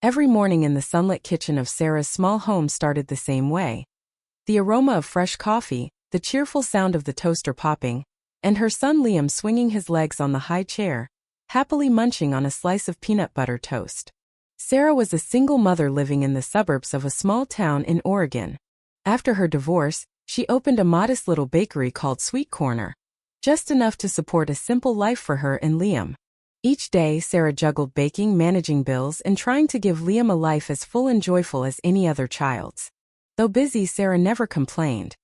Every morning in the sunlit kitchen of Sarah's small home started the same way. The aroma of fresh coffee, the cheerful sound of the toaster popping, and her son Liam swinging his legs on the high chair, happily munching on a slice of peanut butter toast. Sarah was a single mother living in the suburbs of a small town in Oregon. After her divorce, she opened a modest little bakery called Sweet Corner, just enough to support a simple life for her and Liam. Each day, Sarah juggled baking, managing bills, and trying to give Liam a life as full and joyful as any other child's. Though busy, Sarah never complained.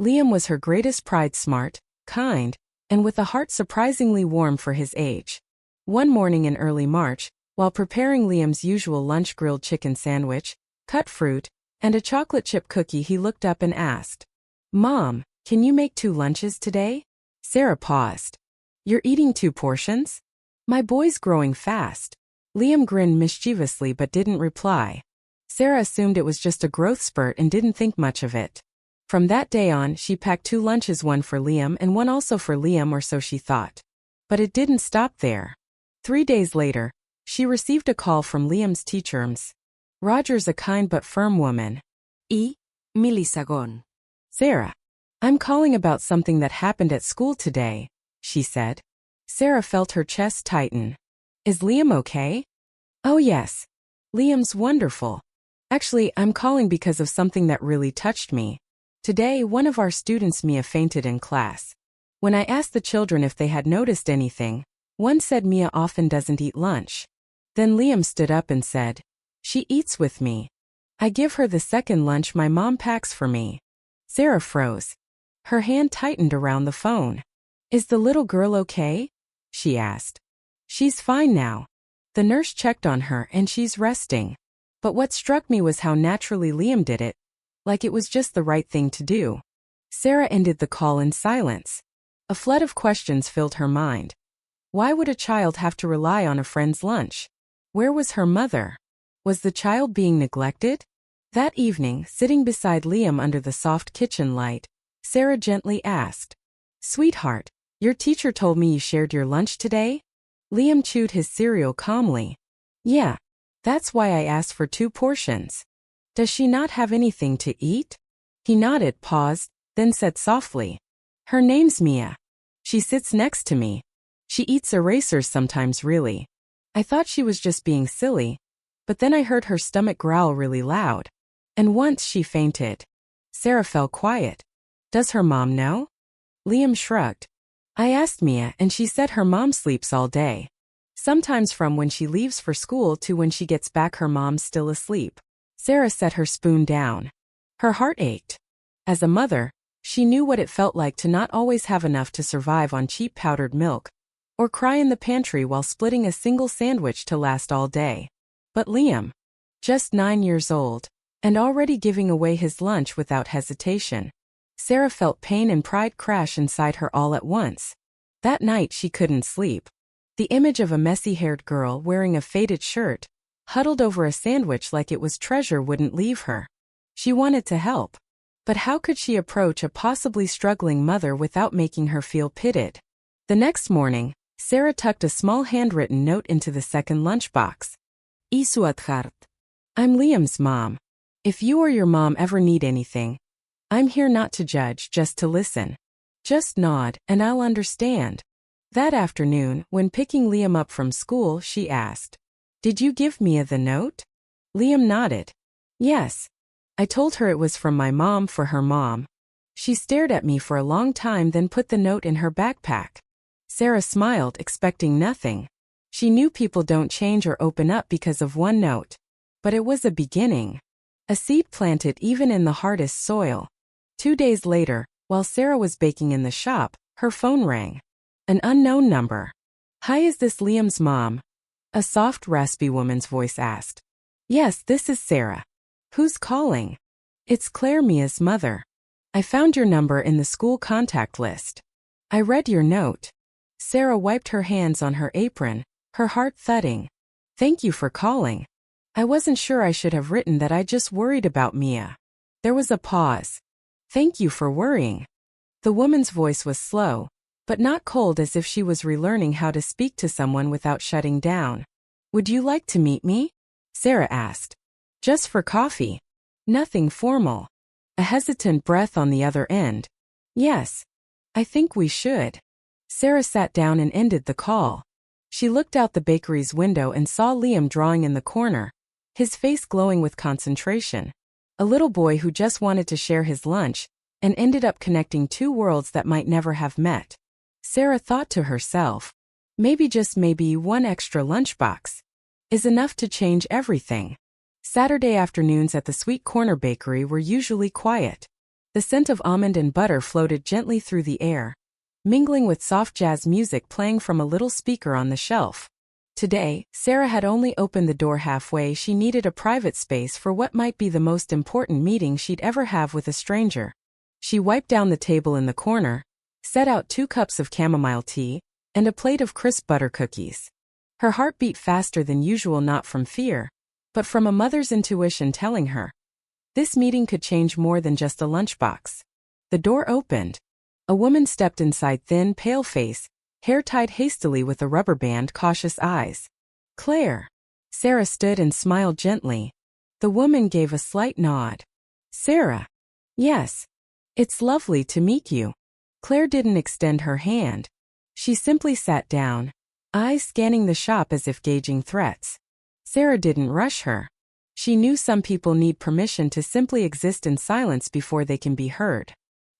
Liam was her greatest pride, smart, kind, and with a heart surprisingly warm for his age. One morning in early March, while preparing Liam's usual lunch grilled chicken sandwich, cut fruit, and a chocolate chip cookie, he looked up and asked, "Mom, can you make 2 lunches today?" Sarah paused. "You're eating 2 portions? My boy's growing fast." Liam grinned mischievously but didn't reply. Sarah assumed it was just a growth spurt and didn't think much of it. From that day on, she packed 2 lunches, one for Liam and one also for Liam, or so she thought. But it didn't stop there. 3 days later, she received a call from Liam's teacher, Ms. Rogers, a kind but firm woman. Milisagon. "Sarah, I'm calling about something that happened at school today," she said. Sarah felt her chest tighten. "Is Liam okay?" "Oh yes. Liam's wonderful. Actually, I'm calling because of something that really touched me. Today, one of our students, Mia, fainted in class. When I asked the children if they had noticed anything, one said Mia often doesn't eat lunch. Then Liam stood up and said, 'She eats with me. I give her the second lunch my mom packs for me.'" Sarah froze. Her hand tightened around the phone. "Is the little girl okay?" she asked. "She's fine now. The nurse checked on her and she's resting." But what struck me was how naturally Liam did it, like it was just the right thing to do. Sarah ended the call in silence. A flood of questions filled her mind. Why would a child have to rely on a friend's lunch? Where was her mother? Was the child being neglected? That evening, sitting beside Liam under the soft kitchen light, Sarah gently asked, "Sweetheart, your teacher told me you shared your lunch today?" Liam chewed his cereal calmly. "Yeah, that's why I asked for 2 portions. Does she not have anything to eat?" He nodded, paused, then said softly, "Her name's Mia. She sits next to me. She eats erasers sometimes, really. I thought she was just being silly, but then I heard her stomach growl really loud. And once she fainted." Sarah fell quiet. "Does her mom know?" Liam shrugged. "I asked Mia and she said her mom sleeps all day. Sometimes from when she leaves for school to when she gets back her mom's still asleep." Sarah set her spoon down. Her heart ached. As a mother, she knew what it felt like to not always have enough to survive on cheap powdered milk, or cry in the pantry while splitting a single sandwich to last all day. But Liam, just 9 years old, and already giving away his lunch without hesitation. Sarah felt pain and pride crash inside her all at once. That night she couldn't sleep. The image of a messy-haired girl wearing a faded shirt, huddled over a sandwich like it was treasure, wouldn't leave her. She wanted to help. But how could she approach a possibly struggling mother without making her feel pitied? The next morning, Sarah tucked a small handwritten note into the second lunchbox. "Isuadhart. I'm Liam's mom. If you or your mom ever need anything, I'm here not to judge, just to listen. Just nod, and I'll understand." That afternoon, when picking Liam up from school, she asked, "Did you give Mia the note?" Liam nodded. "Yes. I told her it was from my mom for her mom." She stared at me for a long time, then put the note in her backpack. Sarah smiled, expecting nothing. She knew people don't change or open up because of one note. But it was a beginning. A seed planted even in the hardest soil. 2 days later, while Sarah was baking in the shop, her phone rang. An unknown number. "Hi, is this Liam's mom?" a soft, raspy woman's voice asked. "Yes, this is Sarah." "Who's calling?" "It's Claire, Mia's mother. I found your number in the school contact list. I read your note." Sarah wiped her hands on her apron, her heart thudding. "Thank you for calling. I wasn't sure I should have written that. I just worried about Mia." There was a pause. "Thank you for worrying." The woman's voice was slow, but not cold, as if she was relearning how to speak to someone without shutting down. "Would you like to meet me?" Sarah asked. Just for coffee. Nothing formal. A hesitant breath on the other end. Yes. I think we should. Sarah sat down and ended the call. She looked out the bakery's window and saw Liam drawing in the corner, his face glowing with concentration. A little boy who just wanted to share his lunch and ended up connecting two worlds that might never have met. Sarah thought to herself, maybe just maybe one extra lunchbox is enough to change everything. Saturday afternoons at the Sweet Corner Bakery were usually quiet. The scent of almond and butter floated gently through the air, mingling with soft jazz music playing from a little speaker on the shelf. Today, Sarah had only opened the door halfway. She needed a private space for what might be the most important meeting she'd ever have with a stranger. She wiped down the table in the corner, set out 2 cups of chamomile tea, and a plate of crisp butter cookies. Her heart beat faster than usual, not from fear, but from a mother's intuition telling her this meeting could change more than just a lunchbox. The door opened. A woman stepped inside, thin, pale face, hair tied hastily with a rubber band, cautious eyes. Claire. Sarah stood and smiled gently. The woman gave a slight nod. Sarah. Yes. It's lovely to meet you. Claire didn't extend her hand. She simply sat down, eyes scanning the shop as if gauging threats. Sarah didn't rush her. She knew some people need permission to simply exist in silence before they can be heard.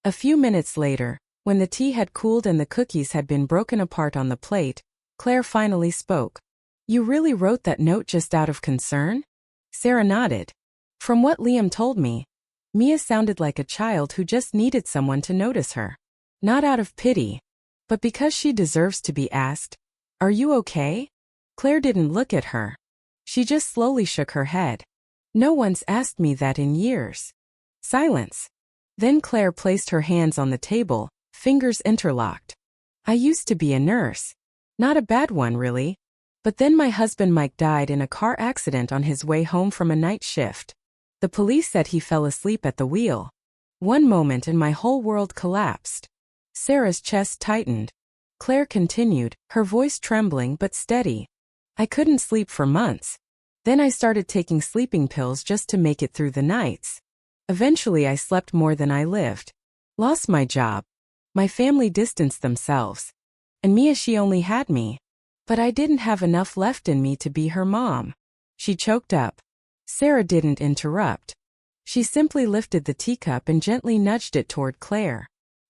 A few minutes later, when the tea had cooled and the cookies had been broken apart on the plate, Claire finally spoke. You really wrote that note just out of concern? Sarah nodded. From what Liam told me, Mia sounded like a child who just needed someone to notice her. Not out of pity, but because she deserves to be asked, are you okay? Claire didn't look at her. She just slowly shook her head. No one's asked me that in years. Silence. Then Claire placed her hands on the table, fingers interlocked. I used to be a nurse. Not a bad one, really. But then my husband Mike died in a car accident on his way home from a night shift. The police said he fell asleep at the wheel. One moment and my whole world collapsed. Sarah's chest tightened. Claire continued, her voice trembling but steady. I couldn't sleep for months. Then I started taking sleeping pills just to make it through the nights. Eventually I slept more than I lived. Lost my job. My family distanced themselves. And Mia, she only had me. But I didn't have enough left in me to be her mom. She choked up. Sarah didn't interrupt. She simply lifted the teacup and gently nudged it toward Claire.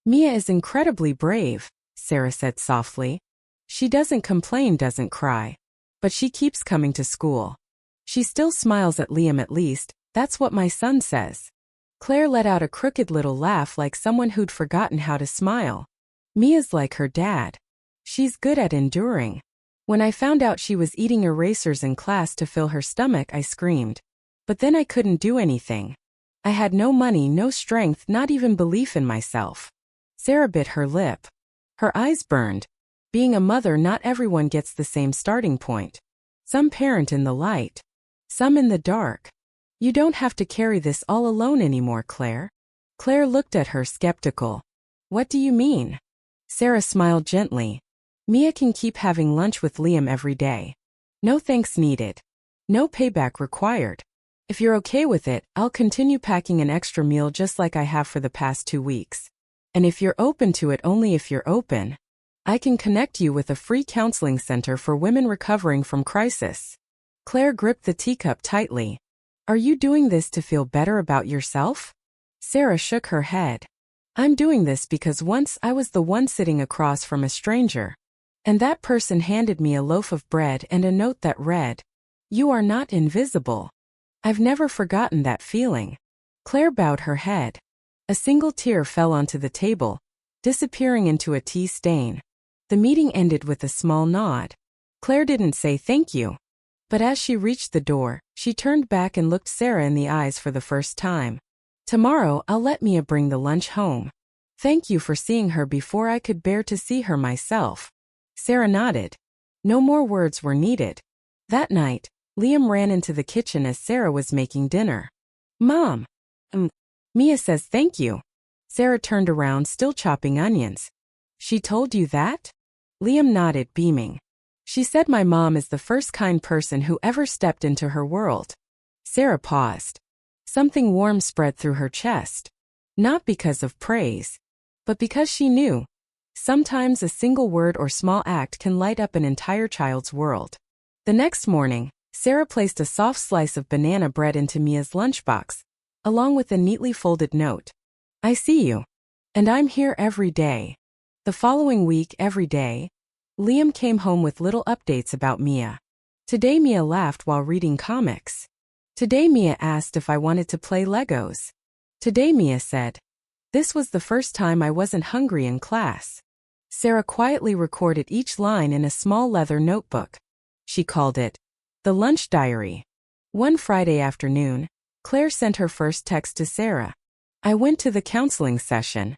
Mia is incredibly brave, Sarah said softly. She doesn't complain, doesn't cry. But she keeps coming to school. She still smiles at Liam, at least, that's what my son says. Claire let out a crooked little laugh like someone who'd forgotten how to smile. Mia's like her dad. She's good at enduring. When I found out she was eating erasers in class to fill her stomach, I screamed. But then I couldn't do anything. I had no money, no strength, not even belief in myself. Sarah bit her lip. Her eyes burned. Being a mother, not everyone gets the same starting point. Some parent in the light. Some in the dark. You don't have to carry this all alone anymore, Claire. Claire looked at her, skeptical. What do you mean? Sarah smiled gently. Mia can keep having lunch with Liam every day. No thanks needed. No payback required. If you're okay with it, I'll continue packing an extra meal just like I have for the past 2 weeks. And if you're open to it, only if you're open, I can connect you with a free counseling center for women recovering from crisis. Claire gripped the teacup tightly. Are you doing this to feel better about yourself? Sarah shook her head. I'm doing this because once I was the one sitting across from a stranger. And that person handed me a loaf of bread and a note that read, "You are not invisible." I've never forgotten that feeling. Claire bowed her head. A single tear fell onto the table, disappearing into a tea stain. The meeting ended with a small nod. Claire didn't say thank you. But as she reached the door, she turned back and looked Sarah in the eyes for the first time. Tomorrow I'll let Mia bring the lunch home. Thank you for seeing her before I could bear to see her myself. Sarah nodded. No more words were needed. That night, Liam ran into the kitchen as Sarah was making dinner. Mom. Mia says thank you. Sarah turned around, still chopping onions. She told you that? Liam nodded, beaming. She said my mom is the first kind person who ever stepped into her world. Sarah paused. Something warm spread through her chest. Not because of praise, but because she knew. Sometimes a single word or small act can light up an entire child's world. The next morning, Sarah placed a soft slice of banana bread into Mia's lunchbox, along with a neatly folded note. I see you. And I'm here every day. The following week, every day, Liam came home with little updates about Mia. Today Mia laughed while reading comics. Today Mia asked if I wanted to play Legos. Today Mia said, "This was the first time I wasn't hungry in class." Sarah quietly recorded each line in a small leather notebook. She called it the lunch diary. One Friday afternoon, Claire sent her first text to Sarah. I went to the counseling session.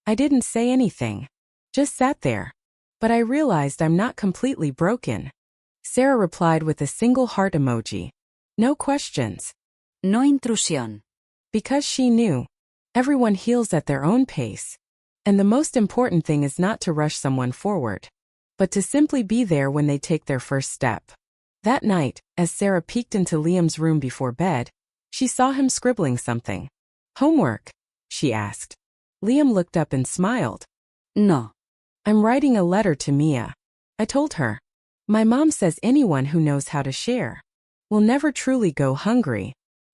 I didn't say anything. Just sat there. But I realized I'm not completely broken. Sarah replied with a single heart emoji. No questions. No intrusión. Because she knew. Everyone heals at their own pace. And the most important thing is not to rush someone forward, but to simply be there when they take their first step. That night, as Sarah peeked into Liam's room before bed, she saw him scribbling something. Homework? She asked. Liam looked up and smiled. No. I'm writing a letter to Mia. I told her. My mom says anyone who knows how to share will never truly go hungry,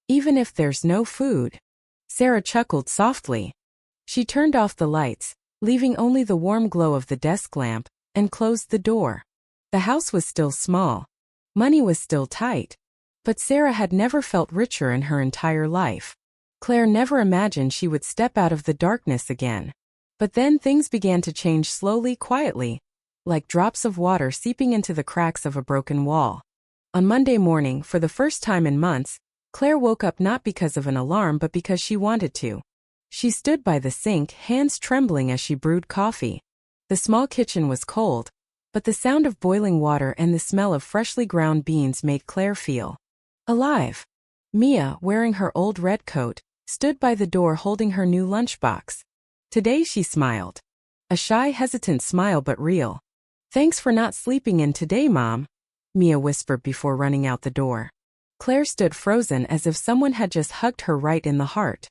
even if there's no food. Sarah chuckled softly. She turned off the lights, leaving only the warm glow of the desk lamp, and closed the door. The house was still small. Money was still tight. But Sarah had never felt richer in her entire life. Claire never imagined she would step out of the darkness again. But then things began to change slowly, quietly, like drops of water seeping into the cracks of a broken wall. On Monday morning, for the first time in months, Claire woke up not because of an alarm but because she wanted to. She stood by the sink, hands trembling as she brewed coffee. The small kitchen was cold, but the sound of boiling water and the smell of freshly ground beans made Claire feel alive. Mia, wearing her old red coat, stood by the door holding her new lunchbox. Today she smiled. A shy, hesitant smile but real. Thanks for not sleeping in today, Mom, Mia whispered before running out the door. Claire stood frozen as if someone had just hugged her right in the heart.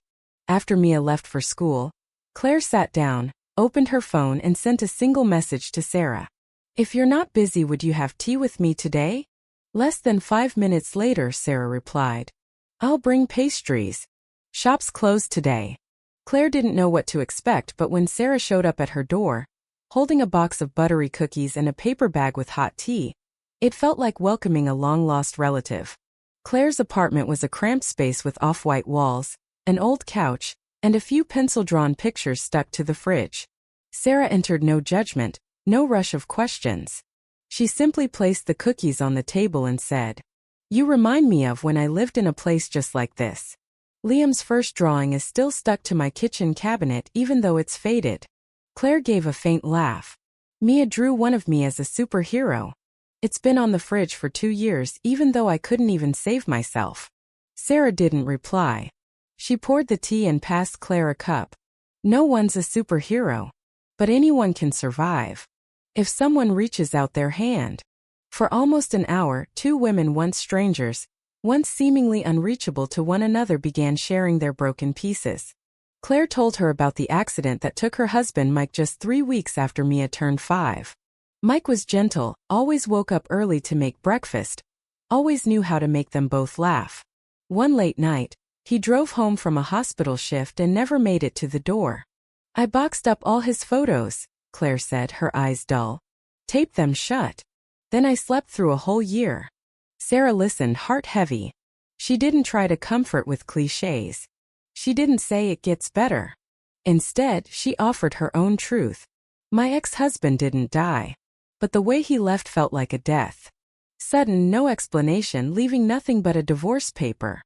After Mia left for school, Claire sat down, opened her phone and sent a single message to Sarah. If you're not busy, would you have tea with me today? Less than 5 minutes later, Sarah replied. I'll bring pastries. Shop's closed today. Claire didn't know what to expect, but when Sarah showed up at her door, holding a box of buttery cookies and a paper bag with hot tea, it felt like welcoming a long-lost relative. Claire's apartment was a cramped space with off-white walls, an old couch, and a few pencil-drawn pictures stuck to the fridge. Sarah entered no judgment, no rush of questions. She simply placed the cookies on the table and said, You remind me of when I lived in a place just like this. Liam's first drawing is still stuck to my kitchen cabinet even though it's faded. Claire gave a faint laugh. Mia drew one of me as a superhero. It's been on the fridge for 2 years even though I couldn't even save myself. Sarah didn't reply. She poured the tea and passed Claire a cup. No one's a superhero. But anyone can survive. If someone reaches out their hand. For almost an hour, 2 women, once strangers, once seemingly unreachable to one another, began sharing their broken pieces. Claire told her about the accident that took her husband Mike just 3 weeks after Mia turned 5. Mike was gentle, always woke up early to make breakfast, always knew how to make them both laugh. One late night, he drove home from a hospital shift and never made it to the door. I boxed up all his photos, Claire said, her eyes dull. Taped them shut. Then I slept through a whole year. Sarah listened, heart heavy. She didn't try to comfort with cliches. She didn't say it gets better. Instead, she offered her own truth. My ex-husband didn't die. But the way he left felt like a death. Sudden, no explanation, leaving nothing but a divorce paper.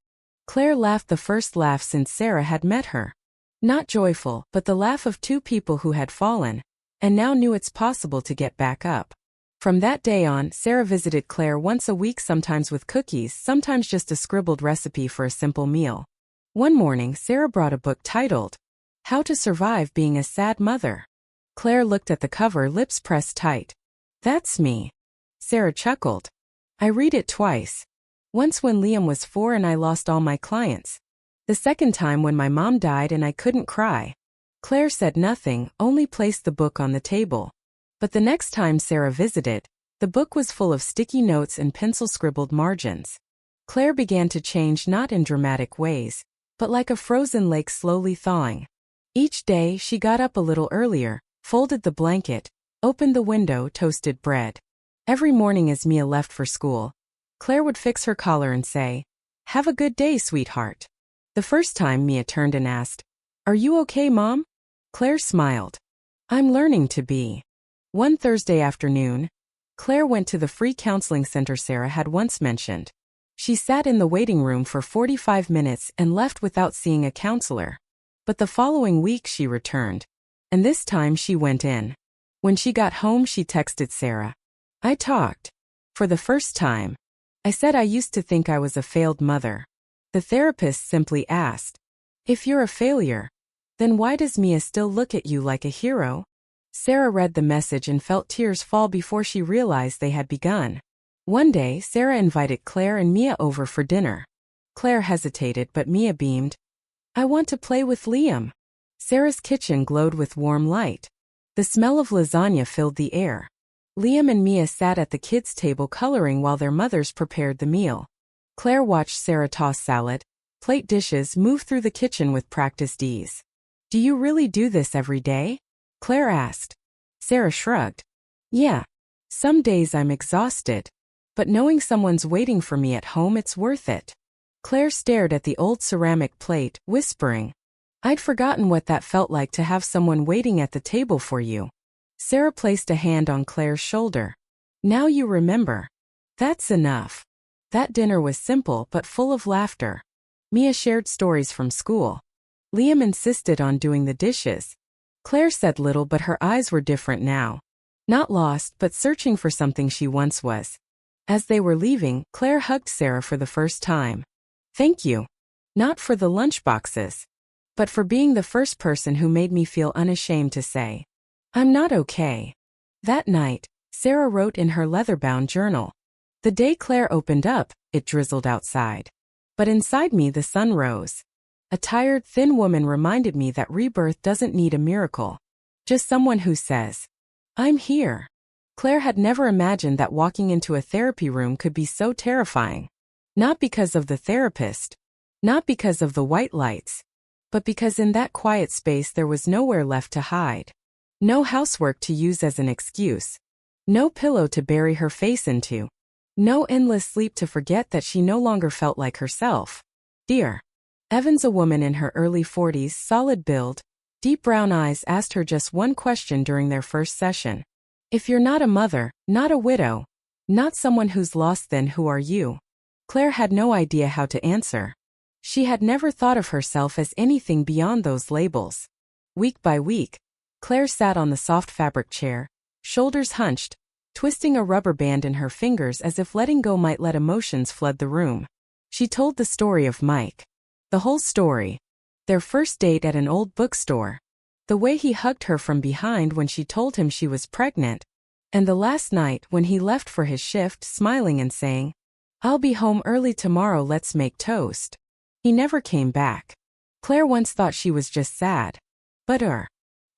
Claire laughed, the first laugh since Sarah had met her. Not joyful, but the laugh of 2 people who had fallen, and now knew it's possible to get back up. From that day on, Sarah visited Claire once a week, sometimes with cookies, sometimes just a scribbled recipe for a simple meal. One morning, Sarah brought a book titled, How to Survive Being a Sad Mother. Claire looked at the cover, lips pressed tight. That's me. Sarah chuckled. I read it twice. Once when Liam was 4 and I lost all my clients. The second time when my mom died and I couldn't cry. Claire said nothing, only placed the book on the table. But the next time Sarah visited, the book was full of sticky notes and pencil-scribbled margins. Claire began to change, not in dramatic ways, but like a frozen lake slowly thawing. Each day she got up a little earlier, folded the blanket, opened the window, toasted bread. Every morning as Mia left for school, Claire would fix her collar and say, "Have a good day, sweetheart." The first time Mia turned and asked, "Are you okay, Mom?" Claire smiled. "I'm learning to be." One Thursday afternoon, Claire went to the free counseling center Sarah had once mentioned. She sat in the waiting room for 45 minutes and left without seeing a counselor. But the following week she returned. And this time she went in. When she got home she texted Sarah. "I talked. For the first time. I said I used to think I was a failed mother." The therapist simply asked, "If you're a failure, then why does Mia still look at you like a hero?" Sarah read the message and felt tears fall before she realized they had begun. One day Sarah invited Claire and Mia over for dinner. Claire hesitated but Mia beamed. "I want to play with Liam." Sarah's kitchen glowed with warm light. The smell of lasagna filled the air. Liam and Mia sat at the kids' table coloring while their mothers prepared the meal. Claire watched Sarah toss salad, plate dishes, move through the kitchen with practiced ease. "Do you really do this every day?" Claire asked. Sarah shrugged. "Yeah. Some days I'm exhausted. But knowing someone's waiting for me at home, it's worth it." Claire stared at the old ceramic plate, whispering, "I'd forgotten what that felt like to have someone waiting at the table for you." Sarah placed a hand on Claire's shoulder. "Now you remember. That's enough." That dinner was simple but full of laughter. Mia shared stories from school. Liam insisted on doing the dishes. Claire said little but her eyes were different now. Not lost but searching for something she once was. As they were leaving, Claire hugged Sarah for the first time. "Thank you. Not for the lunchboxes, but for being the first person who made me feel unashamed to say, 'I'm not okay.'" That night, Sarah wrote in her leather-bound journal. "The day Claire opened up, it drizzled outside. But inside me the sun rose. A tired, thin woman reminded me that rebirth doesn't need a miracle. Just someone who says, 'I'm here.'" Claire had never imagined that walking into a therapy room could be so terrifying. Not because of the therapist. Not because of the white lights. But because in that quiet space there was nowhere left to hide. No housework to use as an excuse. No pillow to bury her face into. No endless sleep to forget that she no longer felt like herself. "Dear." Evans, a woman in her early 40s, solid build, deep brown eyes, asked her just one question during their first session. "If you're not a mother, not a widow, not someone who's lost, then who are you?" Claire had no idea how to answer. She had never thought of herself as anything beyond those labels. Week by week, Claire sat on the soft fabric chair, shoulders hunched, twisting a rubber band in her fingers as if letting go might let emotions flood the room. She told the story of Mike. The whole story. Their first date at an old bookstore. The way he hugged her from behind when she told him she was pregnant. And the last night when he left for his shift, smiling and saying, "I'll be home early tomorrow, let's make toast." He never came back. Claire once thought she was just sad. But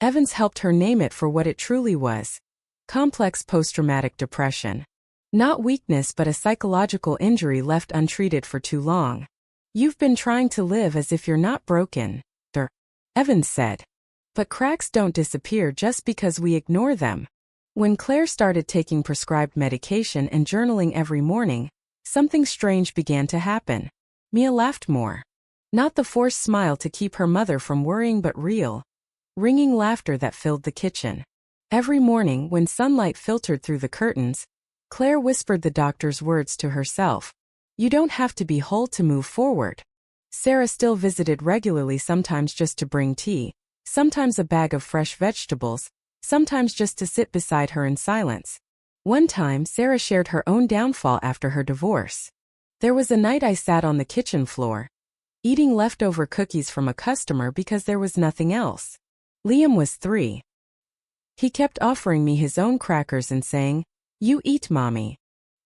Evans helped her name it for what it truly was. Complex post-traumatic depression. Not weakness but a psychological injury left untreated for too long. "You've been trying to live as if you're not broken," Evans said. "But cracks don't disappear just because we ignore them." When Claire started taking prescribed medication and journaling every morning, something strange began to happen. Mia laughed more. Not the forced smile to keep her mother from worrying but real, ringing laughter that filled the kitchen. Every morning when sunlight filtered through the curtains, Claire whispered the doctor's words to herself. "You don't have to be whole to move forward." Sarah still visited regularly, sometimes just to bring tea, sometimes a bag of fresh vegetables, sometimes just to sit beside her in silence. One time Sarah shared her own downfall after her divorce. "There was a night I sat on the kitchen floor, eating leftover cookies from a customer because there was nothing else. Liam was 3. He kept offering me his own crackers and saying, You eat, Mommy.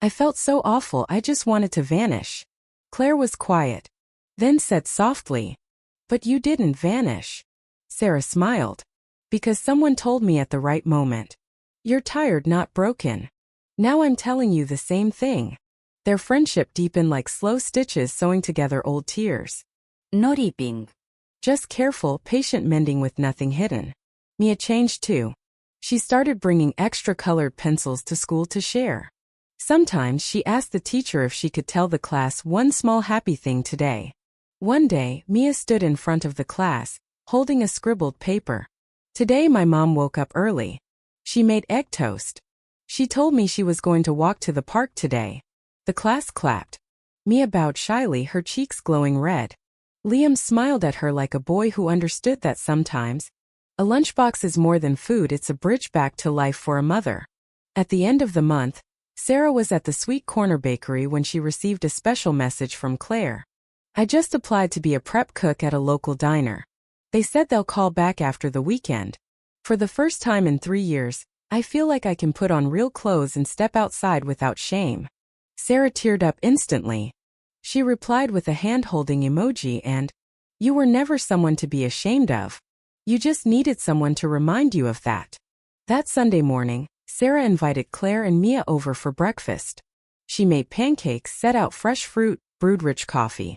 I felt so awful I just wanted to vanish. Claire was quiet, then said softly, But you didn't vanish. Sarah smiled. Because someone told me at the right moment. You're tired, not broken. Now I'm telling you the same thing. Their friendship deepened like slow stitches sewing together old tears. No ripping. Just careful, patient mending with nothing hidden. Mia changed too. She started bringing extra colored pencils to school to share. Sometimes she asked the teacher if she could tell the class one small happy thing today. One day, Mia stood in front of the class, holding a scribbled paper. Today my mom woke up early. She made egg toast. She told me she was going to walk to the park today. The class clapped. Mia bowed shyly, her cheeks glowing red. Liam smiled at her like a boy who understood that sometimes a lunchbox is more than food, it's a bridge back to life for a mother. At the end of the month, Sarah was at the Sweet Corner Bakery when she received a special message from Claire. I just applied to be a prep cook at a local diner. They said they'll call back after the weekend. For the first time in 3 years, I feel like I can put on real clothes and step outside without shame. Sarah teared up instantly. She replied with a hand-holding emoji and, You were never someone to be ashamed of. You just needed someone to remind you of that. That Sunday morning, Sarah invited Claire and Mia over for breakfast. She made pancakes, set out fresh fruit, brewed rich coffee.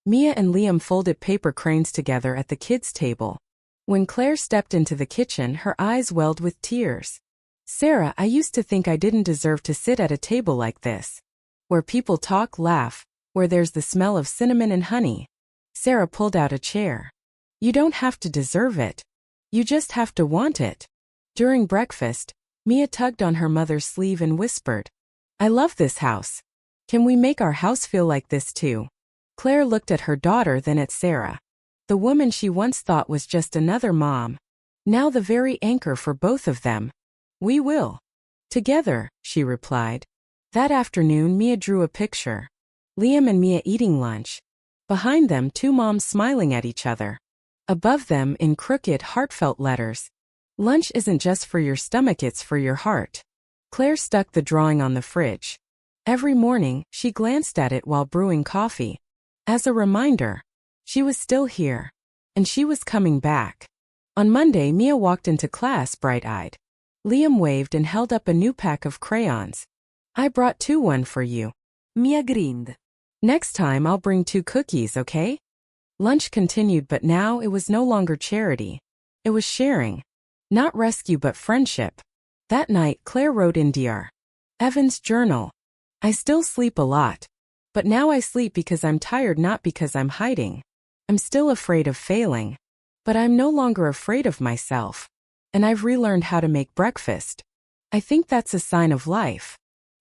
Mia and Liam folded paper cranes together at the kids' table. When Claire stepped into the kitchen, her eyes welled with tears. Sarah, I used to think I didn't deserve to sit at a table like this. Where people talk, laugh, where there's the smell of cinnamon and honey. Sarah pulled out a chair. You don't have to deserve it. You just have to want it. During breakfast, Mia tugged on her mother's sleeve and whispered, I love this house. Can we make our house feel like this too? Claire looked at her daughter, then at Sarah. The woman she once thought was just another mom. Now the very anchor for both of them. We will. Together, she replied. That afternoon Mia drew a picture. Liam and Mia eating lunch. Behind them 2 moms smiling at each other. Above them in crooked, heartfelt letters. Lunch isn't just for your stomach, it's for your heart. Claire stuck the drawing on the fridge. Every morning, she glanced at it while brewing coffee. As a reminder, she was still here. And she was coming back. On Monday, Mia walked into class bright-eyed. Liam waved and held up a new pack of crayons. I brought 2, one for you. Mia grinned. Next time I'll bring 2 cookies, okay? Lunch continued, but now it was no longer charity. It was sharing. Not rescue but friendship. That night, Claire wrote in Dr. Evans' journal. I still sleep a lot. But now I sleep because I'm tired, not because I'm hiding. I'm still afraid of failing. But I'm no longer afraid of myself. And I've relearned how to make breakfast. I think that's a sign of life.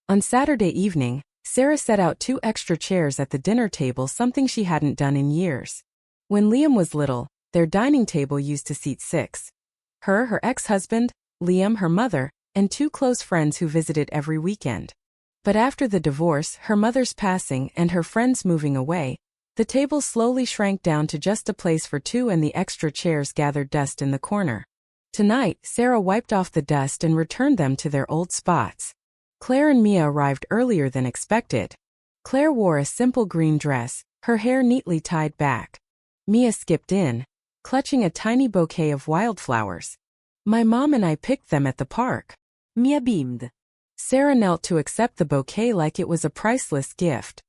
On Saturday evening, Sarah set out 2 extra chairs at the dinner table, something she hadn't done in years. When Liam was little, their dining table used to seat 6. Her ex-husband, Liam, her mother, and 2 close friends who visited every weekend. But after the divorce, her mother's passing, and her friends moving away, the table slowly shrank down to just a place for 2, and the extra chairs gathered dust in the corner. Tonight, Sarah wiped off the dust and returned them to their old spots. Claire and Mia arrived earlier than expected. Claire wore a simple green dress, her hair neatly tied back. Mia skipped in, clutching a tiny bouquet of wildflowers. My mom and I picked them at the park. Mia beamed. Sarah knelt to accept the bouquet like it was a priceless gift.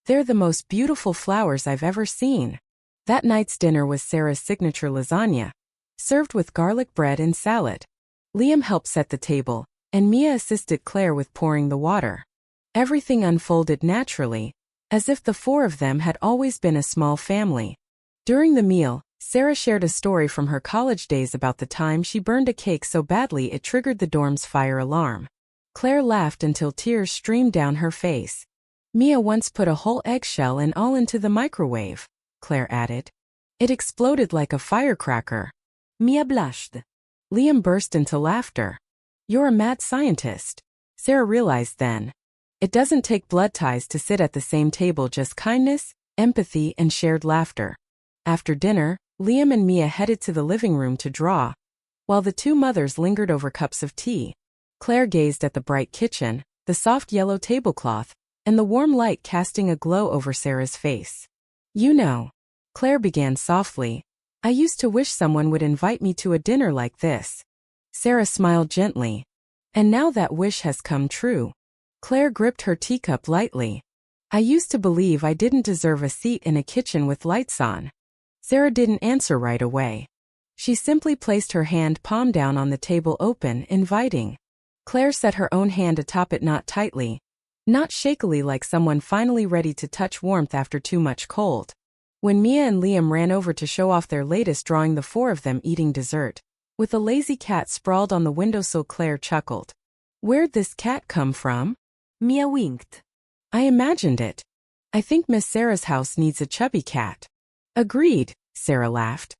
They're the most beautiful flowers I've ever seen. That night's dinner was Sarah's signature lasagna, served with garlic bread and salad. Liam helped set the table, and Mia assisted Claire with pouring the water. Everything unfolded naturally, as if the 4 of them had always been a small family. During the meal, Sarah shared a story from her college days about the time she burned a cake so badly it triggered the dorm's fire alarm. Claire laughed until tears streamed down her face. Mia once put a whole eggshell and all into the microwave, Claire added. It exploded like a firecracker. Mia blushed. Liam burst into laughter. You're a mad scientist. Sarah realized then. It doesn't take blood ties to sit at the same table, just kindness, empathy, and shared laughter. After dinner, Liam and Mia headed to the living room to draw. While the 2 mothers lingered over cups of tea, Claire gazed at the bright kitchen, the soft yellow tablecloth, and the warm light casting a glow over Sarah's face. You know, Claire began softly, I used to wish someone would invite me to a dinner like this. Sarah smiled gently. And now that wish has come true. Claire gripped her teacup lightly. I used to believe I didn't deserve a seat in a kitchen with lights on. Sarah didn't answer right away. She simply placed her hand palm down on the table, open, inviting. Claire set her own hand atop it, not tightly, not shakily, like someone finally ready to touch warmth after too much cold. When Mia and Liam ran over to show off their latest drawing, the four of them eating dessert, with a lazy cat sprawled on the windowsill, Claire chuckled. Where'd this cat come from? Mia winked. I imagined it. I think Miss Sarah's house needs a chubby cat. Agreed, Sarah laughed.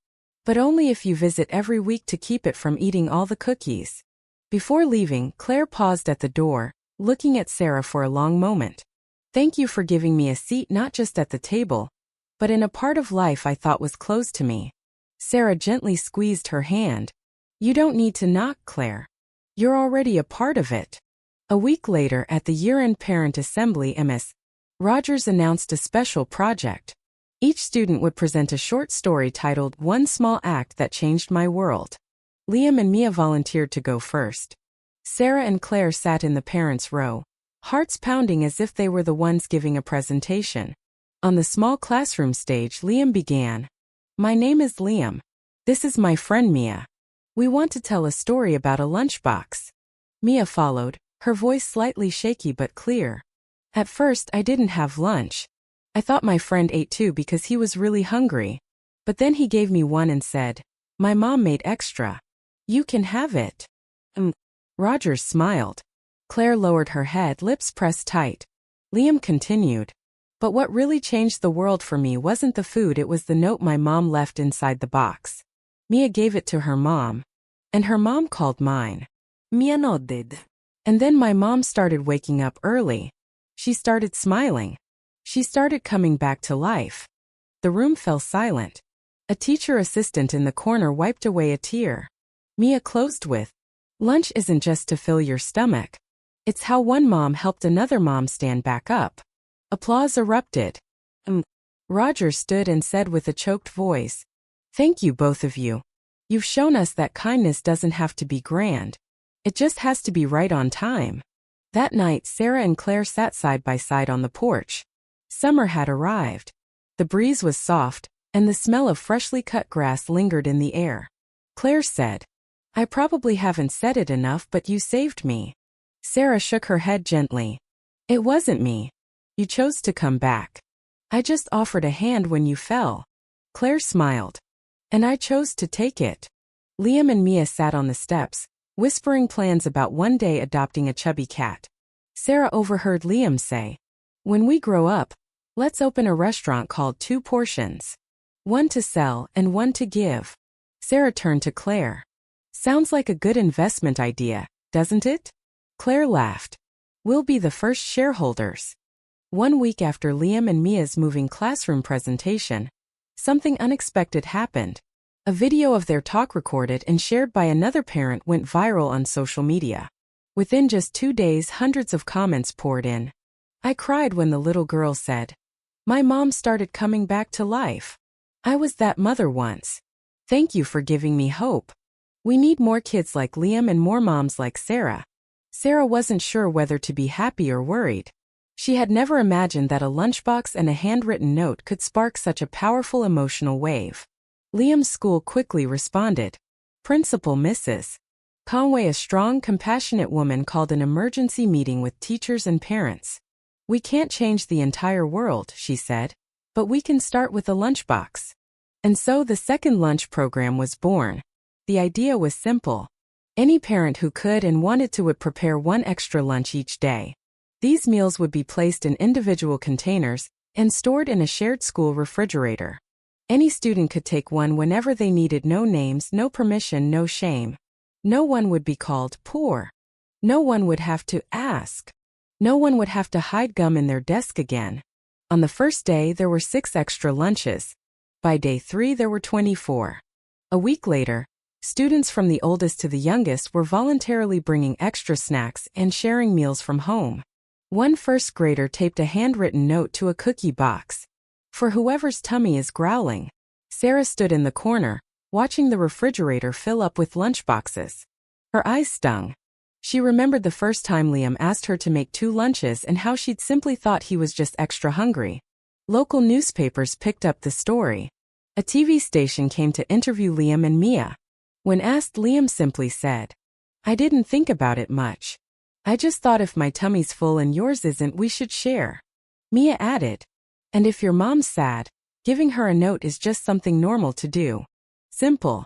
But only if you visit every week to keep it from eating all the cookies. Before leaving, Claire paused at the door, looking at Sarah for a long moment. Thank you for giving me a seat, not just at the table, but in a part of life I thought was closed to me. Sarah gently squeezed her hand. You don't need to knock, Claire. You're already a part of it. A week later, at the year-end parent assembly, Ms. Rogers announced a special project. Each student would present a short story titled One Small Act That Changed My World. Liam and Mia volunteered to go first. Sarah and Claire sat in the parents' row, hearts pounding as if they were the ones giving a presentation. On the small classroom stage, Liam began. My name is Liam. This is my friend Mia. We want to tell a story about a lunchbox. Mia followed, her voice slightly shaky but clear. At first, I didn't have lunch. I thought my friend ate too because he was really hungry. But then he gave me one and said, my mom made extra. You can have it. Rogers smiled. Claire lowered her head, lips pressed tight. Liam continued. But what really changed the world for me wasn't the food, it was the note my mom left inside the box. Mia gave it to her mom. And her mom called mine. Mia nodded. And then my mom started waking up early. She started smiling. She started coming back to life. The room fell silent. A teacher assistant in the corner wiped away a tear. Mia closed with, lunch isn't just to fill your stomach. It's how one mom helped another mom stand back up. Applause erupted. Roger stood and said with a choked voice, thank you, both of you. You've shown us that kindness doesn't have to be grand. It just has to be right on time. That night, Sarah and Claire sat side by side on the porch. Summer had arrived. The breeze was soft, and the smell of freshly cut grass lingered in the air. Claire said, I probably haven't said it enough, but you saved me. Sarah shook her head gently. It wasn't me. You chose to come back. I just offered a hand when you fell. Claire smiled. And I chose to take it. Liam and Mia sat on the steps, whispering plans about one day adopting a chubby cat. Sarah overheard Liam say, when we grow up, let's open a restaurant called Two Portions. One to sell and one to give. Sarah turned to Claire. Sounds like a good investment idea, doesn't it? Claire laughed. We'll be the first shareholders. 1 week after Liam and Mia's moving classroom presentation, something unexpected happened. A video of their talk recorded and shared by another parent went viral on social media. Within just 2 days, hundreds of comments poured in. I cried when the little girl said, my mom started coming back to life. I was that mother once. Thank you for giving me hope. We need more kids like Liam and more moms like Sarah. Sarah wasn't sure whether to be happy or worried. She had never imagined that a lunchbox and a handwritten note could spark such a powerful emotional wave. Liam's school quickly responded. Principal Mrs. Conway, a strong, compassionate woman, called an emergency meeting with teachers and parents. We can't change the entire world, she said, but we can start with a lunchbox. And so the second lunch program was born. The idea was simple. Any parent who could and wanted to would prepare one extra lunch each day. These meals would be placed in individual containers and stored in a shared school refrigerator. Any student could take one whenever they needed, no names, no permission, no shame. No one would be called poor. No one would have to ask. No one would have to hide gum in their desk again. On the first day, there were 6 extra lunches. By day 3, there were 24. A week later, Students from the oldest to the youngest were voluntarily bringing extra snacks and sharing meals from home. One first grader taped a handwritten note to a cookie box. For whoever's tummy is growling. Sarah stood in the corner, watching the refrigerator fill up with lunchboxes. Her eyes stung. She remembered the first time Liam asked her to make 2 lunches and how she'd simply thought he was just extra hungry. Local newspapers picked up the story. A TV station came to interview Liam and Mia. When asked, Liam simply said, "I didn't think about it much. I just thought if my tummy's full and yours isn't, we should share." Mia added, "And if your mom's sad, giving her a note is just something normal to do. Simple,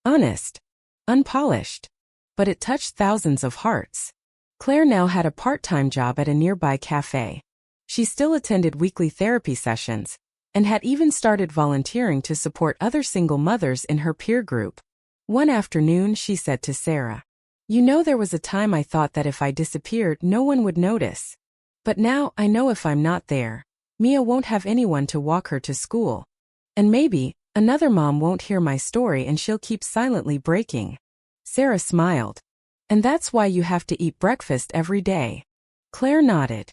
honest, unpolished." But it touched thousands of hearts. Claire now had a part-time job at a nearby cafe. She still attended weekly therapy sessions, and had even started volunteering to support other single mothers in her peer group. One afternoon she said to Sarah, "You know, there was a time I thought that if I disappeared no one would notice. But now I know if I'm not there, Mia won't have anyone to walk her to school. And maybe another mom won't hear my story and she'll keep silently breaking." Sarah smiled. "And that's why you have to eat breakfast every day." Claire nodded.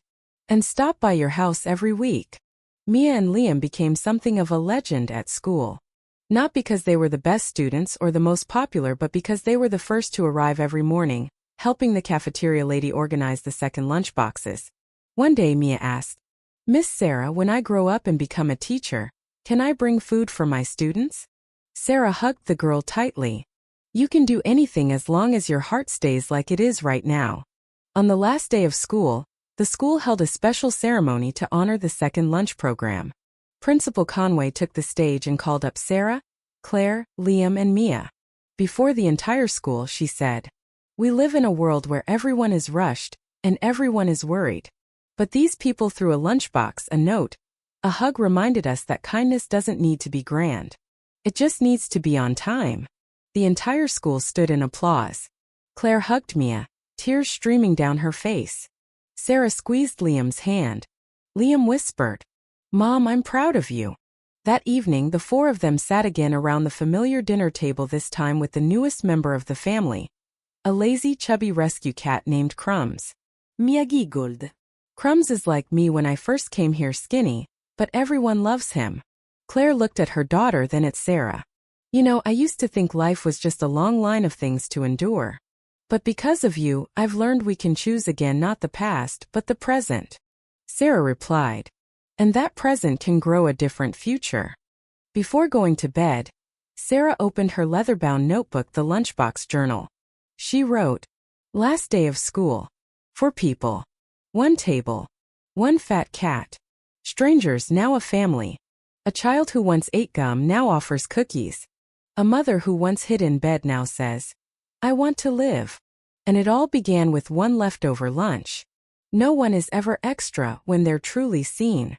"And stop by your house every week." Mia and Liam became something of a legend at school. Not because they were the best students or the most popular, but because they were the first to arrive every morning, helping the cafeteria lady organize the second lunchboxes. One day Mia asked, "Miss Sarah, when I grow up and become a teacher, can I bring food for my students?" Sarah hugged the girl tightly. "You can do anything as long as your heart stays like it is right now." On the last day of school, the school held a special ceremony to honor the second lunch program. Principal Conway took the stage and called up Sarah, Claire, Liam, and Mia. Before the entire school, she said, "We live in a world where everyone is rushed, and everyone is worried. But these people threw a lunchbox, a note, a hug reminded us that kindness doesn't need to be grand. It just needs to be on time." The entire school stood in applause. Claire hugged Mia, tears streaming down her face. Sarah squeezed Liam's hand. Liam whispered, "Mom, I'm proud of you." That evening, the 4 of them sat again around the familiar dinner table, this time with the newest member of the family, a lazy, chubby rescue cat named Crumbs. Mia giggled. "Crumbs is like me when I first came here, skinny, but everyone loves him." Claire looked at her daughter, then at Sarah. "You know, I used to think life was just a long line of things to endure. But because of you, I've learned we can choose again, not the past, but the present." Sarah replied, "And that present can grow a different future." Before going to bed, Sarah opened her leather-bound notebook, the lunchbox journal. She wrote, "Last day of school. 4 people. 1 table. 1 fat cat. Strangers, now a family. A child who once ate gum now offers cookies. A mother who once hid in bed now says, 'I want to live.' And it all began with 1 leftover lunch. No one is ever extra when they're truly seen."